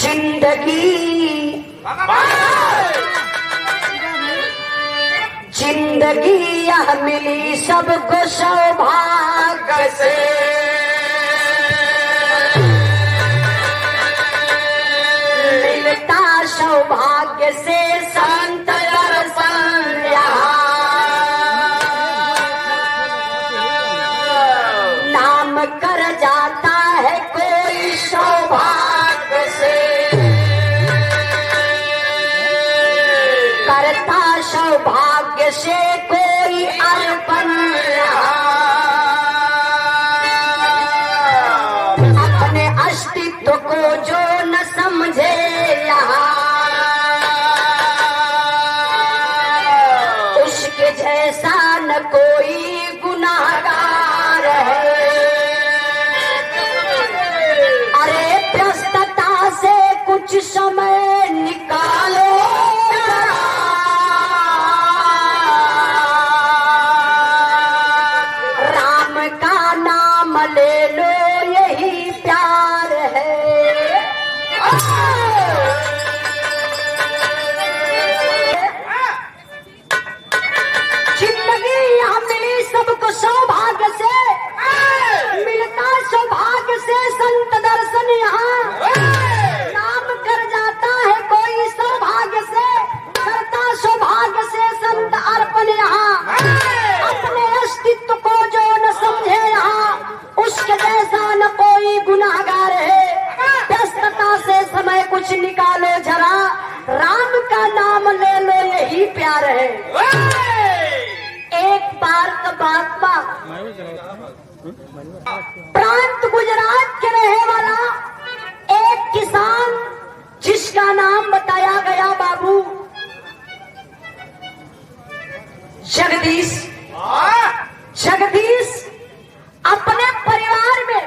जिंदगी यह मिली सबको सौभाग्य से, मिलता सौभाग्य से संत दर्शन यहाँ, नाम कर जाता है कोई सौभाग्य से, करता सौभाग्य से कोई अर्पण अपने अस्तित्व को जो न समझे यहाँ, उसके जैसा न कोई गुनाहगार है। अरे व्यस्तता से कुछ समय निकालो, ले लो यही प्यार है। जिंदगी यहाँ मिली सबको सौभाग्य से, मिलता सौभाग्य से संत दर्शन यहाँ, नाम कर जाता है कोई सौभाग्य से, करता सौभाग्य से संत अर्पण यहाँ, अपने अस्तित्व को जो न समझे यहाँ, उसके जैसा न कोई गुनाहगार है। व्यस्तता से समय कुछ निकालो जरा, राम का नाम ले लो यही प्यार है। एक बार का बात प्रांत गुजरात के रहने वाला एक किसान, जिसका नाम बताया गया बाबू जगदीश। जगदीश अपने परिवार में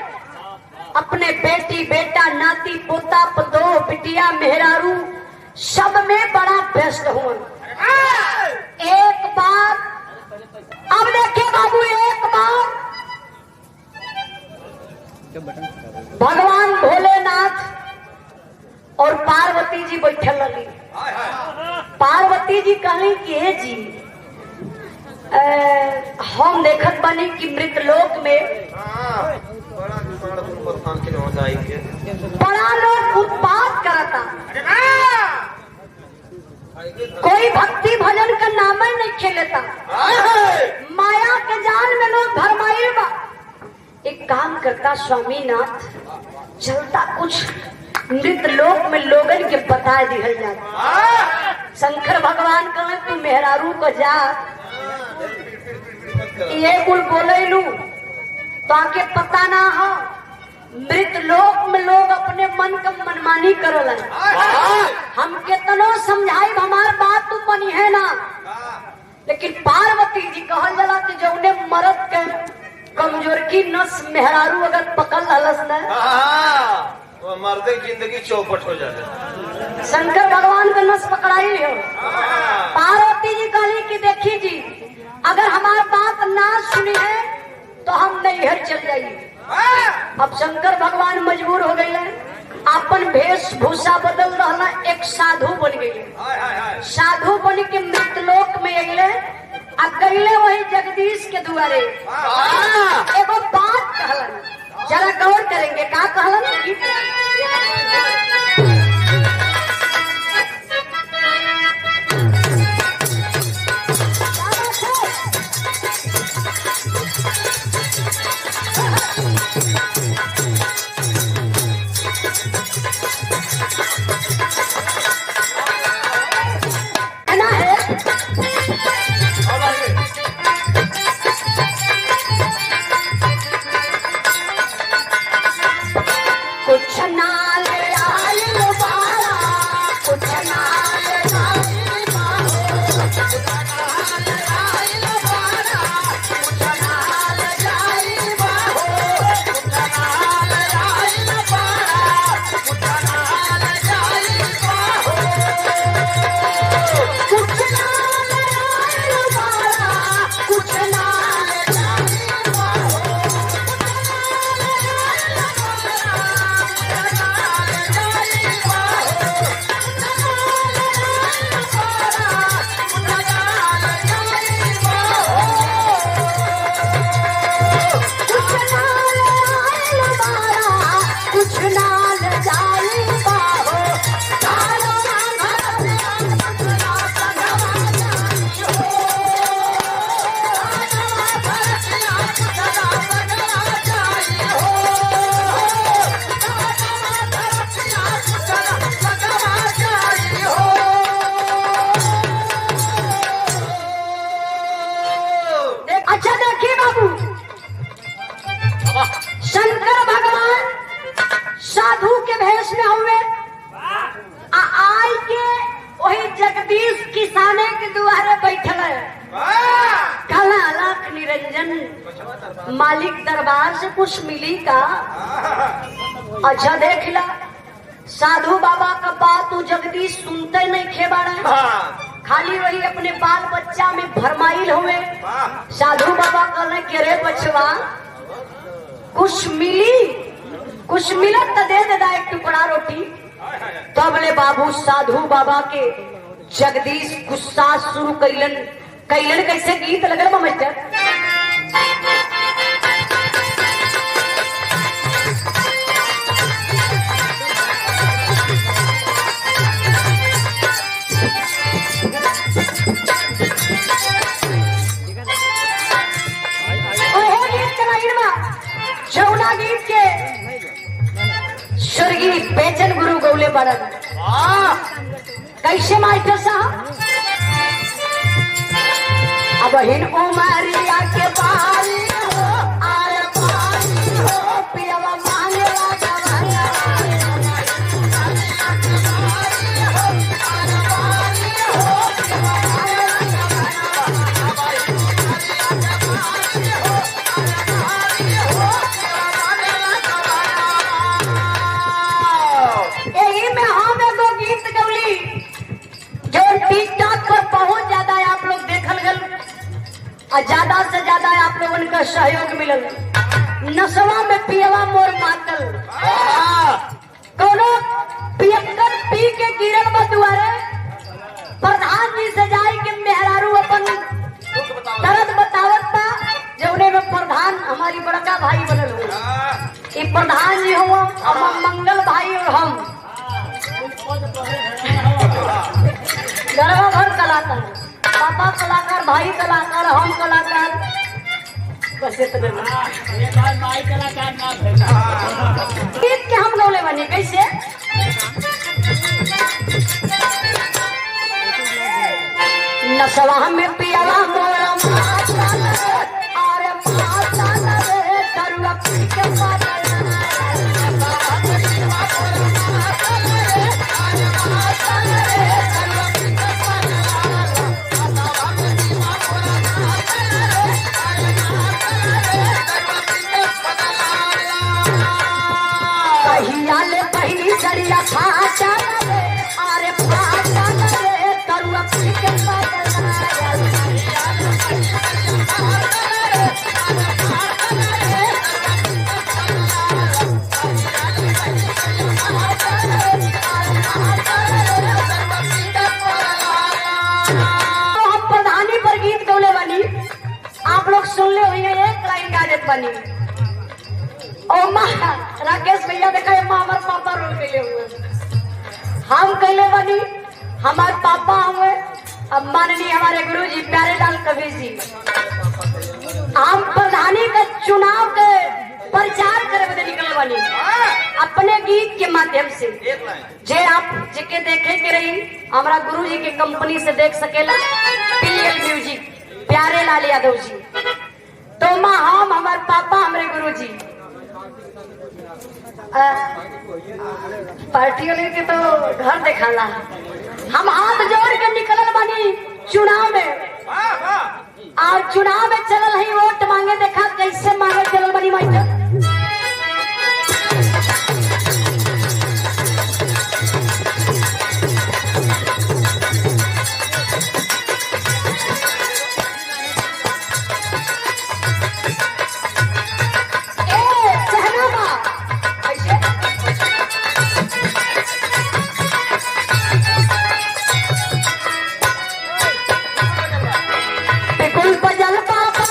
अपने बेटी बेटा नाती पोता पतोह बिटिया मेहरारू सब में बड़ा व्यस्त हुआ। एक बार अब देखिए बाबू, एक बार भगवान भोलेनाथ और पार्वती जी बैठे लगी। पार्वती जी कहली कि हे जी, हम देखत बनी कि मृत लोक में बड़ा लोग उत्पात करता, कोई भक्ति भजन का नाम ही नहीं खेलेता, माया के जाल में लोग भरमाइल बा। एक काम करता स्वामीनाथ, चलता कुछ मृत लोक में लोगन के बता दिया जाता। शंकर भगवान कहे तू मेहरारू को जा, ये कुल बोले लू ताकि पता ना हो, मृत लोक में लोग अपने मन का मनमानी करल। हम कितनो समझाई हमार बात तू बनी है ना, लेकिन पार्वती जी कहल जला कि जो उन्हें मरद के कमजोर की नस मेहरारू अगर पकड़ ललस न, वो मर्दे जिंदगी चौपट हो जाए। शंकर भगवान का नस पकड़ाई हो। पार्वती जी कहली कि देखी जी, अगर हमारी बात ना सुनी है तो हम नैहर चल जाइए। अब शंकर भगवान मजबूर हो गए, अपन वेशभूषा बदल रहा, एक साधु बन गई। साधु बन के मृत लोक में अगले अकेले वही जगदीश के दुआरे एगो बात कहलन, जरा गौर करेंगे का कहलन। कुछ ना ले आए मालिक दरबार से कुछ मिली का? अच्छा देख ला, साधु बाबा का बात तू जगदीश सुनते नहीं खेबाड़ा, खाली वही अपने बाल बच्चा में भरमाइल हुए। साधु बाबा कहने के रे बचवा कुछ मिली, कुछ मिलत तो दे देदा एक टुकड़ा रोटी। तब ले बाबू साधु बाबा के जगदीश गुस्सा शुरू कैलन। कैसे गीत लगल बा मास्टर? जौना गीत के स्वर्गीय बेचन गुरु गौले बड़न। कैसे मास्टर साहब? अब हिन उमरिया के बारी हो, आरे बारी हो, पियवा मांगे लागा भाया। यही में हम एगो गीत गौली जो टिकटॉक पर बहुत ज्यादा आप लोग देखल गल और ज्यादा से ज्यादा आप लोगन का सहयोग मिलल। नशवा में पियवा मोर मातल, कोनो पियक्कर पी के गिरल बा दुआरे, प्रधान जी से जाई के मेहरारू अपन दर्द बतावत बा। जौने में प्रधान हमारी बड़का भाई बनल हो, ये प्रधान जी हो, हम मंगल भाई और हम गरबा भर कलाकार, पापा कलाकार, भाई कलाकार, हम कलाकार। गीत के हम गौले बने कैसे? नशवा में पियावा मोरा मातल, अरे मातल रे दरुआ पी के पागल। पहली सरिया फाचा रे, अरे फाचा रे दरुआ पी के पागल। हम प्रधानी पर गीत गौले बनी, आप लोग सुन ले हुई एक लाइन गा देत बनी। ओ माँ राकेश भैया देखा माँ हमारे पापा रोल कैले हुए, हम कैले बनी, हमारे पापा हुए। अब माननीय हमारे गुरु जी प्यारे लाल कबीर जी, हम प्रधानी का चुनाव के प्रचार करे बदे निकल बनी अपने गीत के माध्यम से। जे आप जेके देखे के रही हमारा गुरु जी के कंपनी से देख सकेला, PL म्यूजिक प्यारे लाल यादव जी। तो माँ हम हमारे पापा हमारे गुरु जी पार्टी वाले के तो घर दिखाला, हम हाथ जोड़ के निकलल बनी चुनाव में। और चुनाव में चलल है वोट मांगे, देखा कैसे मांगे चलल बनी मास्टर। कुल बजल पापा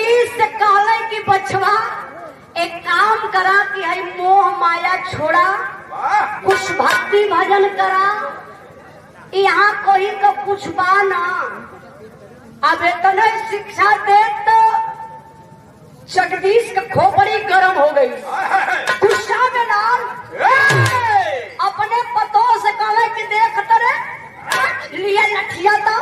जगदीश से कहले कि बचवा एक काम करा कि है मोह माया छोड़ा, कुछ भक्ति भजन करा, यहाँ कोई का कुछ बाना। अब इतने शिक्षा दे तो जगदीश का खोपड़ी गर्म हो गई, गुस्सा में नाल अपने पतों से कहले कि देख तरे लिया लठिया था,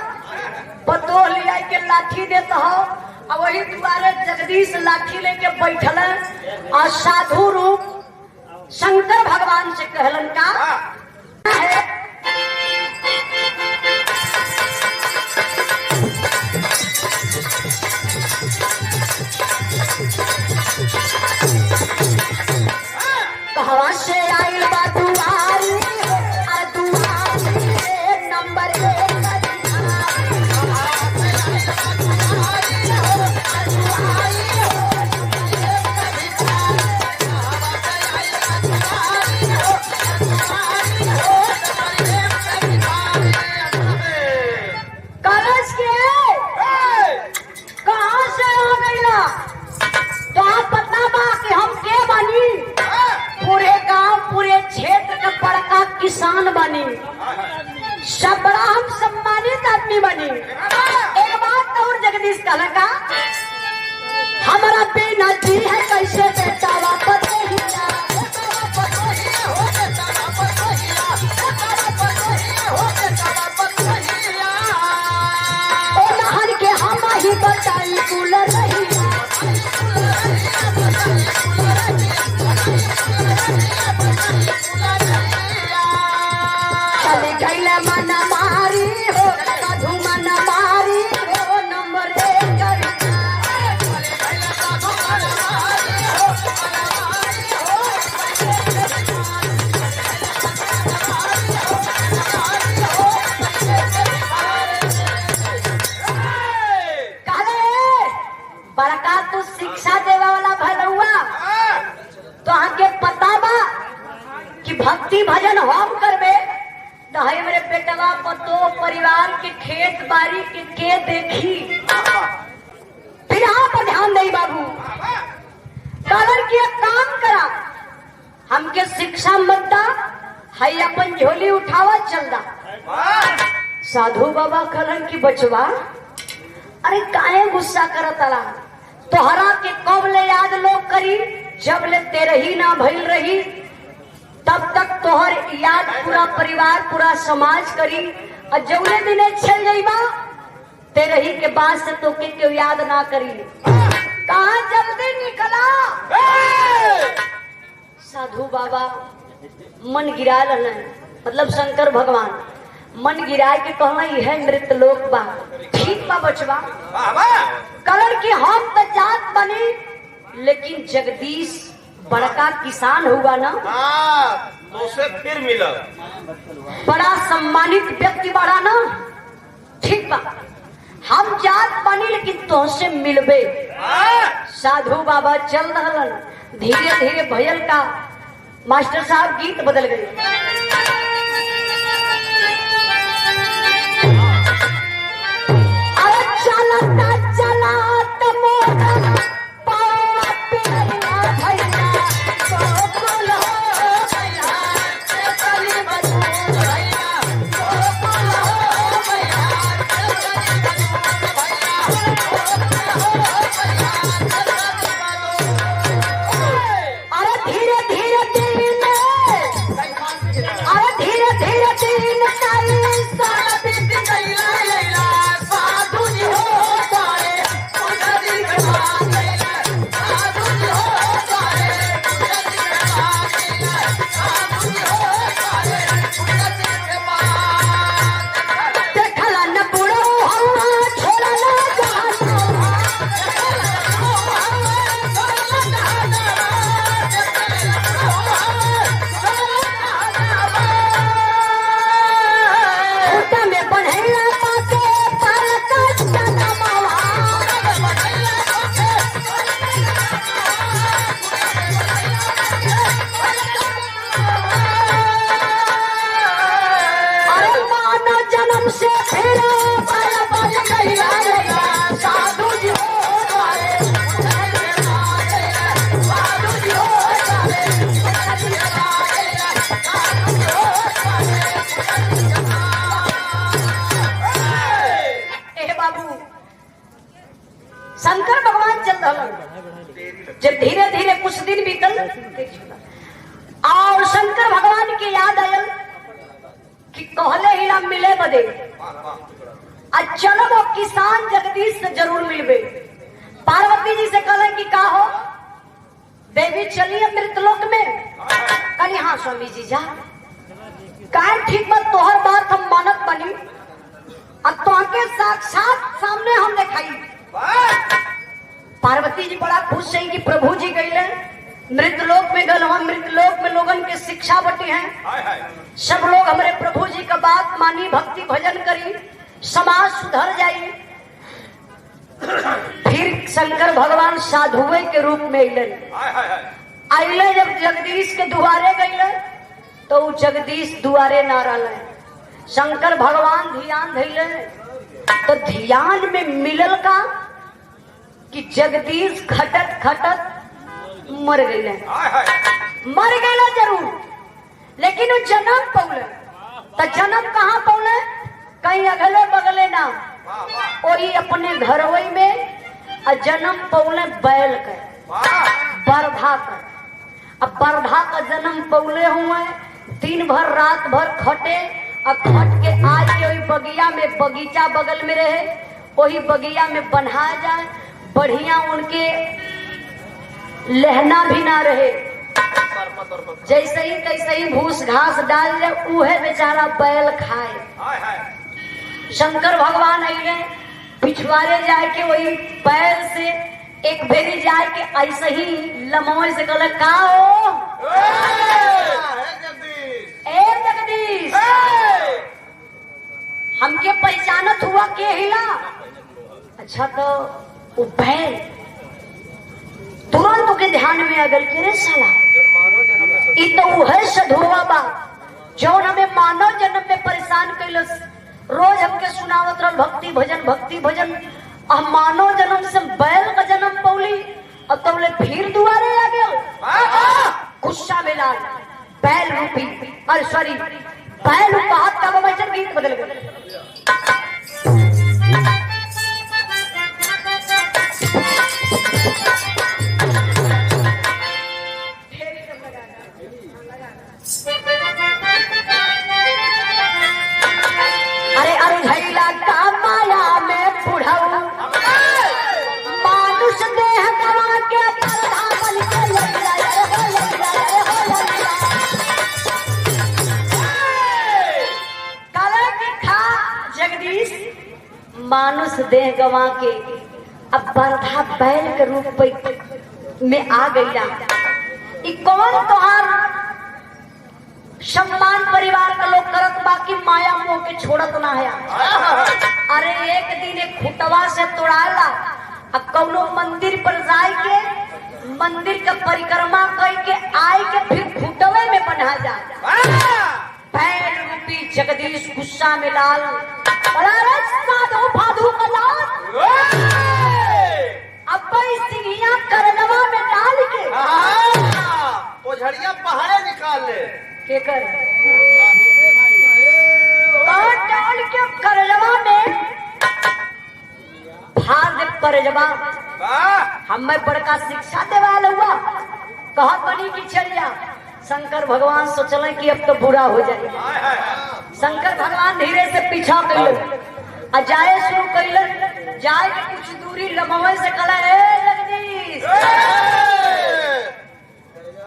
पतो लिया के लाठी देता हो। अब वही तुम्हारे जगदीश लाठी लेके बैठल और साधु रूप शंकर भगवान से कहलन का है कहाँ से आई बा दुआरी नंबर 1 कलश के कहाँ से आ गईला? तो आप बता बा कि हम के बनी, पूरे गांव पूरे क्षेत्र का बड़का किसान बनी, सब बड़ा हम सम्मानित आदमी बनी। एक बात तो और जगदीश कहला का हमारा बिना जी है कैसे बेटा वापस नहर के हम ही बताई कूलर नहीं चले गईले मन मारी हो साधु मन मारी हो नंबर 1 बड़का तू शिक्षा देवे वाला भलुआ तो आके पता बा कि भक्ति भजन हम करबे तो है मेरे बेटवा पतो परिवार के खेत बाड़ी के देखी, फिर यहाँ पर ध्यान दे बाबू। कलर की एक काम करा, हमके शिक्षा मत दा, है अपन झोली उठावा चल दा। साधु बाबा कलर की बचवा अरे काहे गुस्सा करत आला, तोहरा के कब ले याद लोग करी, जब ले तेरे ही ना भइल रही तब तक तोहर याद पूरा परिवार पूरा समाज करी, और जौने दिने चल जाइबा तेरे ही के बाद से तो के याद ना करी। कहाँ जल्दी निकला। साधु बाबा मन गिरा रहन, मतलब शंकर भगवान मन गिरा के कहना यह मृत लोक बा। ठीक बा बचवा, कलर की हम तो जात बनी लेकिन जगदीश बड़का किसान हुआ ना, तो उसे फिर मिला, बड़ा सम्मानित व्यक्ति बड़ा ना। ठीक बा, हम जात बनी लेकिन तुमसे मिलबे। साधु बाबा चल रहलन, धीरे धीरे भयल का मास्टर साहब गीत बदल गए। अरे चलता चलात मोरा पावा पिया भैया गोकुल हो भैया चली बजू भैया गोकुल हो भैया अरे धीरे धीरे दिन, अरे धीरे धीरे दिन चली सारा दिन गईला साधु जी हो जाए उधर के बाद साधु जी हो जाए उधर के बाद साधु जी हो जाए उधर के बाद देखला न बुढ़ो हम छोड़ा ना में बढ़ेला पाके पर कच्चा नमावा अरे मानव जन्म से फिर बल बल गईला साधु जी हो जाए जब धीरे धीरे कुछ दिन बीतल और शंकर भगवान की याद आयल कि कहले ही ना मिले बदे चलो वो किसान जगदीश से जरूर मिलबे। पार्वती जी से कहले कि का हो देवी चलिए मृतलोक में। कही हाँ स्वामी जी जा काहे ठीक बात तोहर बात हम मानत बनी अब तो आके साक्षात सामने हम दिखाई। पार्वती जी बड़ा खुश है कि प्रभु जी गए मृतलोक में गल हम मृतलोक में लोगन के शिक्षा बटी हैं। सब लोग हमारे प्रभु जी का बात मानी भक्ति भजन करी समाज सुधर जाई। फिर शंकर भगवान साधुए के रूप में अले जब जगदीश के दुआरे गए तो जगदीश दुआरे ना रहा। शंकर भगवान ध्यान धैले तो ध्यान में मिलल का कि जगदीश खटत खटत मर गए। मर गए जरूर लेकिन वो जन्म पौले तो जन्म कहाँ पौले कहीं अगले बगले ना वही अपने घर में जन्म पौले बैल कर बरधा कर। अब बरधा का जन्म पौले हुए दिन भर रात भर खटे और खट के आए के वही बगिया में बगीचा बगल में रहे वही बगिया में बनाया जाए बढ़िया उनके लहना भी ना रहे जैसे ही तैसे ही भूस घास डाल दे उहे बेचारा बैल खाए। शंकर भगवान आइले पिछवाड़े जाए के वही बैल से एक बेरी जाए के ऐसे ही लमोए से कहले का हो ए जगदीश हमके पहचानत हुआ के हिला। अच्छा तो वो बैल तुरंत के ध्यान में अगल के रे साला ई तो वह सधुआ बा जो हमें मानव जन्म में परेशान कैलस रोज हमके सुनावत रह भक्ति भजन हम मानव जन्म से बैल का जन्म पौली और तबले फिर दुआरे आ गया गुस्सा में लाल बैल रूपी अरे सॉरी बैल बात का वचन गीत बदल गए। अरे अरे झैला का माया में बुढ़ऊ मानुष देह गवा के बरधा बन के जगदीश मानुष देह गवा के अब बरधा बैल के रूप में आ गई। कौन तोहार सम्मान परिवार का लोग करत बाकी माया मोह के छोड़त ना है। अरे एक दिन एक खुटवा से तोड़ाला अब कौनो मंदिर पर जाए के मंदिर का परिक्रमा करके आए के फिर खुटवे में बना जा। बैल रूपी जगदीश गुस्सा में लाल साधु फाधु अब सिंहिया करनवा में डाल के झड़िया पहाड़े निकाल ले के कर डाल के करजवा में फाड़ दे करजवा। हमें बड़का शिक्षा देवाल हुआ कहा बनी की चढ़िया। शंकर भगवान सोचले कि अब तो बुरा हो जाए। शंकर भगवान धीरे से पीछा कैले जाए शुरू कैले जाए के कुछ दूरी लमवे से कला जगदीश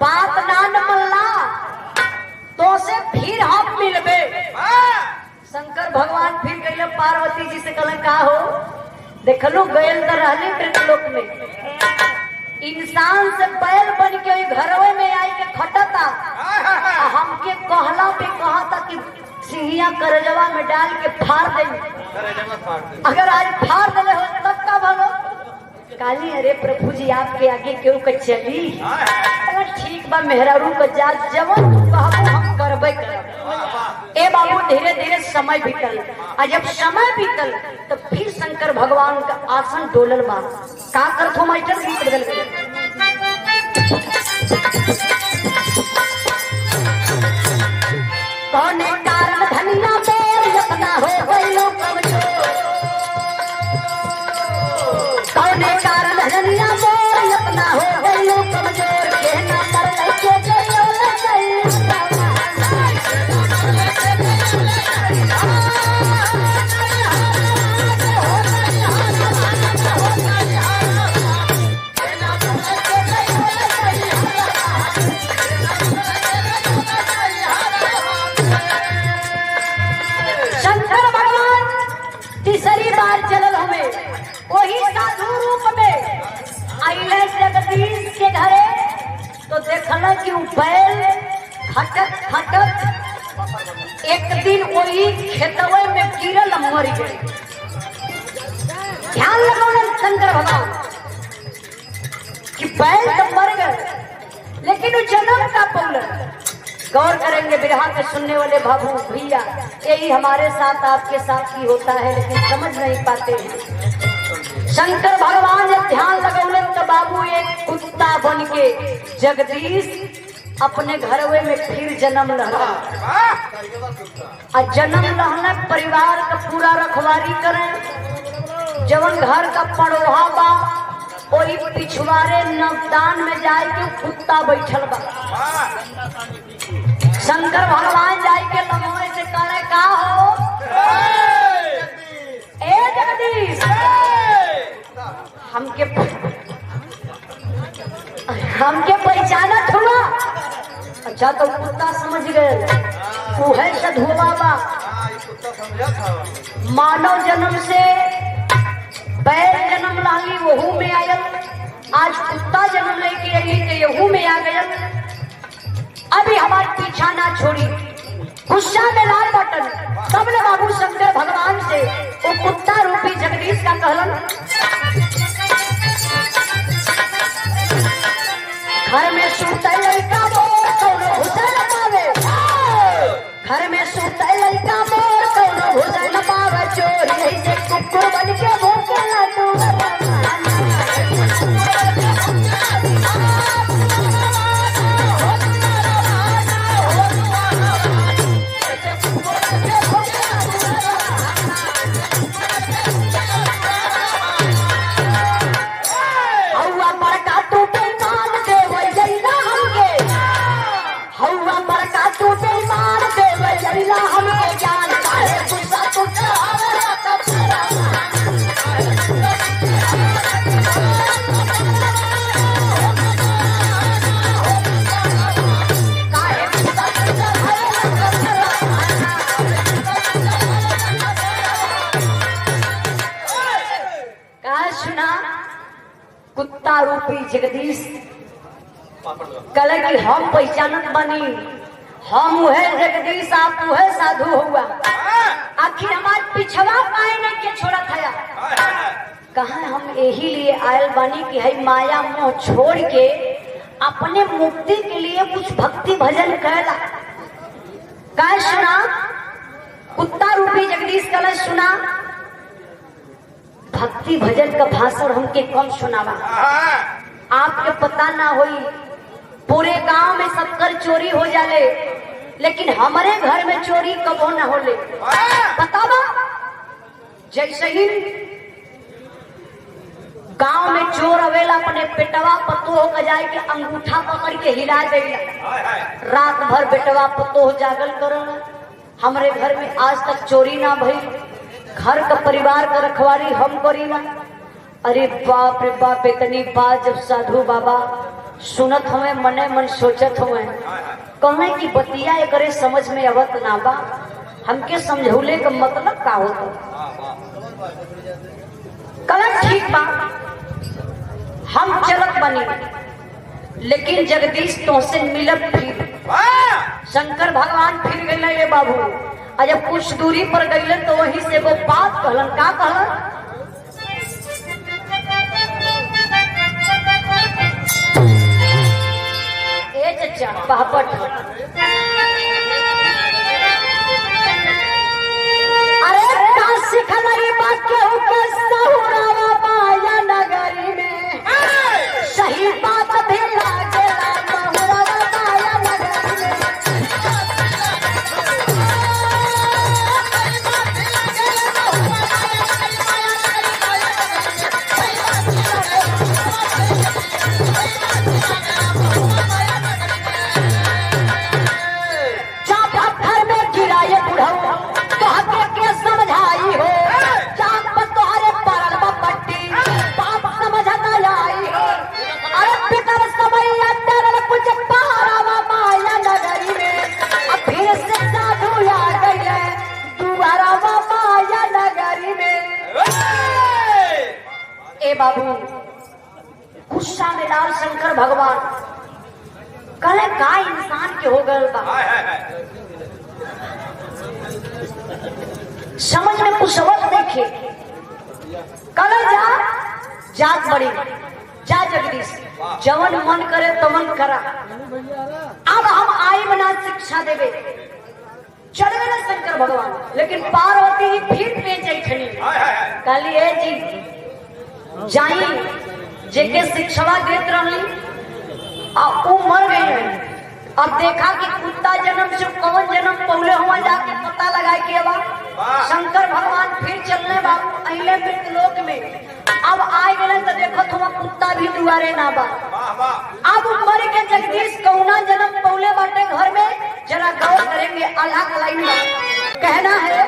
बात नान मल्ला तो से फिर हम मिलबे। शंकर भगवान फिर कहले पार्वती जी से कहले का हो देखलू गयल तो रहले मृतलोक में इंसान से बैल बन के घरवे में आई के खटता हमके कहला पे कहा था कि सिंहिया करजवा में डाल के फाड़ दे। अगर आज फाड़ दे हो तब का भलो काली अरे प्रभु जी आपके आगे क्यों का चली ठीक बा मेहरारू का जात जवन कहबो हम करबे करब। ए बाबू धीरे धीरे समय बीतल और जब समय बीतल तो फिर शंकर भगवान का आसन डोलल बा का करत हो मास्टर गीत बदल गए। कौने कारण धनिया बेर अपना हो गइलो कवचो कौने कारण धनिया बेर अपना हो वही साधु रूप में आइले जगदीश के घरे तो देखल कि बैल खटक खटक एक दिन वही खेतवे में गिरल मर गए। ध्यान लगाओ शंकर भगवान कि बैल तो मर गए लेकिन वो जन्म का पौलन। गौर करेंगे बिरहा के सुनने वाले बाबू भैया, यही हमारे साथ आपके साथ ही होता है लेकिन समझ नहीं पाते हैं। शंकर भगवान जब ध्यान लगौले तो बाबू एक कुत्ता बन के जगदीश अपने घरवे में फिर जन्म लहरा और जन्म लहने परिवार का पूरा रखवारी करें। जवन घर का पड़ोहा बा वही पिछवाड़े नवदान में जाए के कुत्ता बैठल बा। शंकर भगवान जाए के लमोए से करे का हो ए जगदीश हमके पहचानत हुआ। अच्छा तो कुत्ता समझ गए वो है साधु बाबा। मानव जन्म से बैल जन्म लाली वहू में आयल, आज कुत्ता जन्म लेके आई तो यहू में आ गया। अभी हमारे पीछा ना छोड़ी, गुस्सा में लाल बटन तब ने बाबू शंकर भगवान से वो कुत्ता रूपी जगदीश का कहलन घर में सुते लड़का मोर कौनो घुसे न पावे, घर में सुते लड़का मोर कौनो घुसे न पावे। चोरी ऐसे कुकुर बन के भोंकेला तू कुत्ता रूपी जगदीश कल कि हम पहचानत बनी, हम वह जगदीश आप वह साधु हुआ। आखिर हमारे पिछवा पाए नहीं के छोड़ा था कहा हम यही लिए आयल बनी कि है माया मोह छोड़ के अपने मुक्ति के लिए कुछ भक्ति भजन करेला। कह सुना कुत्ता रूपी जगदीश कल सुना भक्ति भजन का भाषण हमके कम सुनावा। आपके पता ना होई पूरे गांव में सबकर चोरी हो जाले लेकिन हमारे घर में चोरी कबो ना होले। बतावा जैसे ही गांव में चोर अवेला अपने पेटवा पतो का जाए के अंगूठा पकड़ के हिला देला। रात भर बेटवा पतो जागल करल हमारे घर में आज तक चोरी ना भई, घर का परिवार का रखवारी हम करी ना। अरे बाप रे बाप इतनी बात जब साधु बाबा सुनत हमें मने मन सोचत हमें कहने की बतिया करे समझ में आवत ना बा। हमके समझौले का मतलब का होता कल ठीक बा हम चलत बनी लेकिन जगदीश तो से मिलब फिर। शंकर भगवान फिर गए ये बाबू और जब कुछ दूरी पर गए तो वहीं से वो बात कहलन का कहलन ए चचा पापट अरे का सिखलाई बात के होके सहुरावा पाया नगरी में सही बात भी लागेला सहुरावा पाया नगरी में। ए बाबू गुस्सा में डाल शंकर भगवान कले का इंसान के हो गए बा समझ में कुछ वक्त देखे कल जात बड़ी जा जगदीश जवन मन करे तमन करा। अब हम आई बना शिक्षा देवे चढ़ गए शंकर भगवान, लेकिन पार्वती जी फिर पे जाइखनी कहली ए जी जाई जेके शिक्षवा देत रहली आ ऊ मर गई। अब देखा कि कुत्ता जन्म से कौन जन्म पौले हुआ जाके पता लगा के बा शंकर भगवान फिर चलने बाबू अले मृतलोक में। अब आए गए तो देखो तुम कुत्ता भी दुआरे ना बा। अब मर के जगदीश कौना जन्म पौले बाटे घर में जरा गौर करेंगे। अल्लाह लाइन में कहना है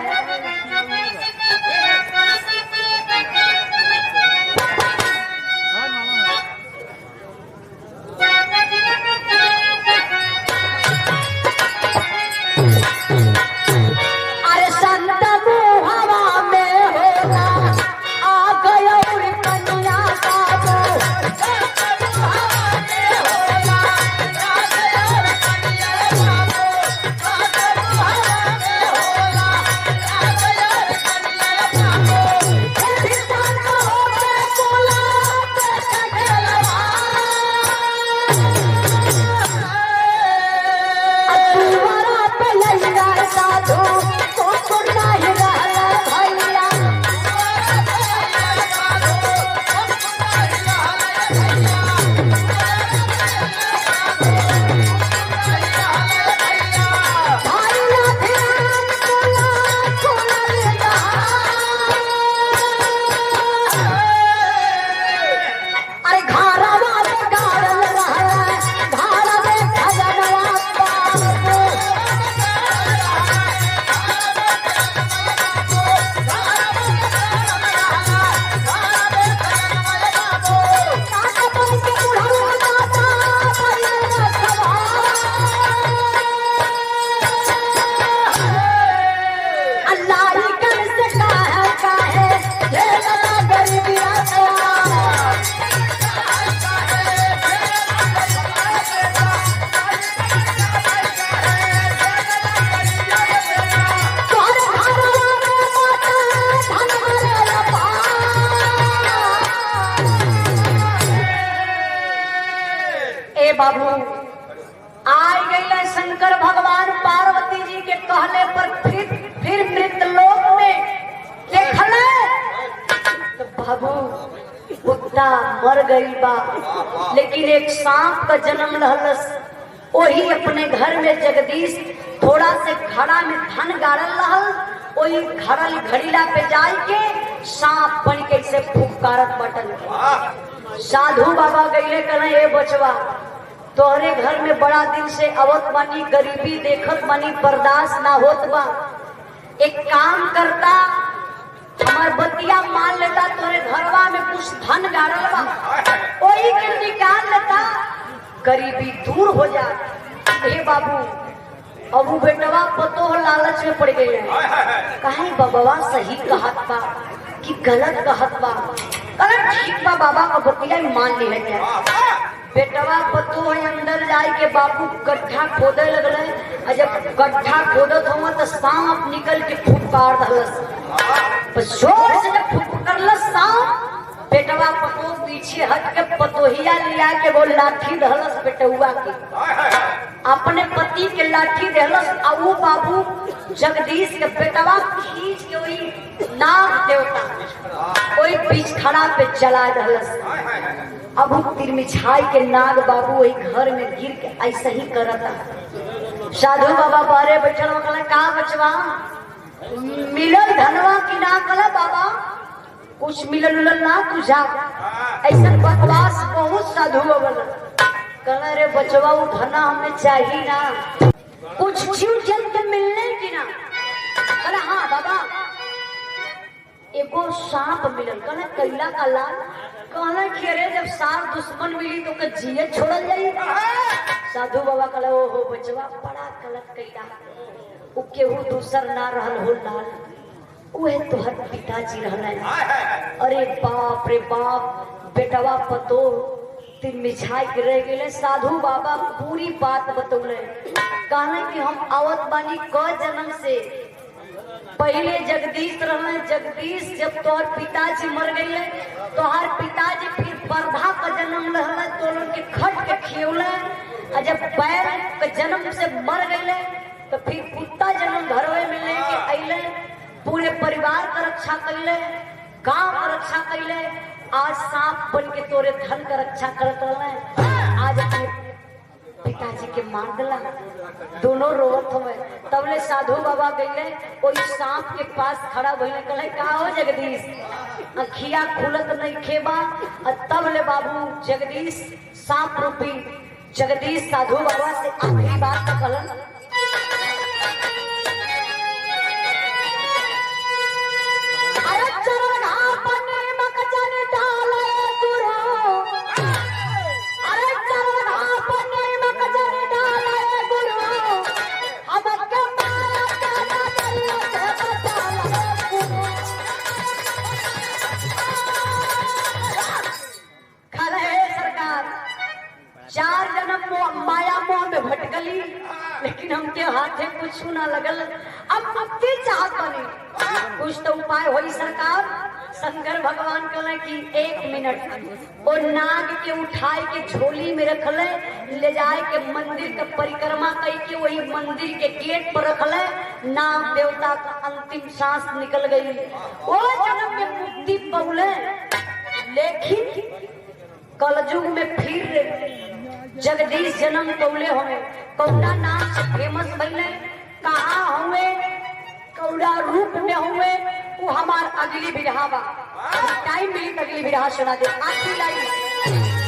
बाबू आ गई शंकर भगवान पार्वती जी के कहले पर फिर मृतलोक में देखले तो बाबू कुत्ता मर गई बा, लेकिन एक सांप का जन्म रहलस। वही अपने घर में जगदीश थोड़ा से घड़ा में धन गाड़ल रहल, वही घड़ल घड़ीला पे जाए के सांप बन के से फुफकारत बटन। साधु बाबा गईले कहना ए बचवा तोहरे घर में बड़ा दिन से आवत बानी, गरीबी देखत बानी, बर्दाश्त ना होत बा। एक काम करता हमार बतिया मान लेता, तोरे घरवा में कुछ धन गाड़ल बा वही के निकाल लेता, गरीबी दूर हो जा। हे बाबू अब वो बेटवा पतो लालच में पड़ गए कहीं बाबा सही कहत बा कि गलत कहत बा। गलत ठीक बा बाबा का बतिया मान ले जाए। बेटवा पतो अंदर जाए के बाबू गड्ढा खोदे लगल, जब गड्ढा खोदत हुआ तो सांप निकल के फुफकार दहलस। जोर से जब फुफकारलस सांप, बेटवा पतो पीछे हट के पतोहिया लिया के वो लाठी दहलस बेटुआ की, अपने पति के लाठी दहलस। और वो बाबू जगदीश के बेटवा खींच के वही नाग देवता वही बीच खड़ा पे चला दहलस। अब तिरमिछाई के नाग बाबू वही घर में गिर के ऐसा ही करता। साधु बाबा बारे बैठल कहला का बचवा मिलल धनवा की ना कहला बाबा कुछ मिलल उलल ना तुझा, ऐसा बकवास बहुत साधु बाबा कहला रे बचवा वो धना हमें चाहिए ना, कुछ जीव जंतु मिलने की ना। कहला हाँ बाबा एगो सांप मिलल। कहला कैला का लाल, कहला खेरे जब सांप दुश्मन मिली तो के जिए छोड़ल जाई। साधु बाबा कहला ओ हो बचवा बड़ा गलत कैला, उ केहू दूसर ना रहल हो लाल, वह तोहर पिताजी रहना। अरे बाप रे बाप, बेटवा पतो तीन मिछाई के रह गए। साधु बाबा पूरी बात बतौले, कहले कि हम आवत बानी क जन्म से। पहले जगदीश रहले, जगदीश जब तोहर पिताजी मर गए, तोहर पिताजी फिर बरधा का जन्म रहले, तो लोग के खट के खियौले। और जब बैल के जन्म से मर गए तो फिर कुत्ता जन्म घरवे में लेके अइले, पूरे परिवार का रक्षा कैले, गांव का रक्षा कैले। आज सांप बन के तोरे धन का रक्षा करत रहले, आज अपने पिताजी के मार दिला। दोनों रोवत हुए। तबले साधु बाबा गए, कोई सांप के पास खड़ा भइले, कहले का हो जगदीश, अखिया खुलत नहीं खेबा। और तबले बाबू जगदीश सांप रूपी जगदीश साधु बाबा से आखिरी बात कहलन, माया मोह में भटकली, लेकिन हमके हाथे कुछ ना लगल। अब मुक्ति चाहत बनी, कुछ तो उपाय होई सरकार। शंकर भगवान कहले कि 1 मिनट और नाग के उठाए के झोली में रखले, ले जाए के मंदिर का परिक्रमा कई के वही मंदिर के गेट पर रखले। नाग देवता का अंतिम सांस निकल गई, वो जन्म में मुक्ति पौले। लेकिन कलयुग में फिर जगदीश जन्म कौले हुए, कौड़ा नाम से फेमस बने, कहाँ हुए, कौड़ा रूप में हुए, वो हमार अगली बिरहा बा। टाइम मिली अगली बिरहा सुना दे। आखिरी लाइन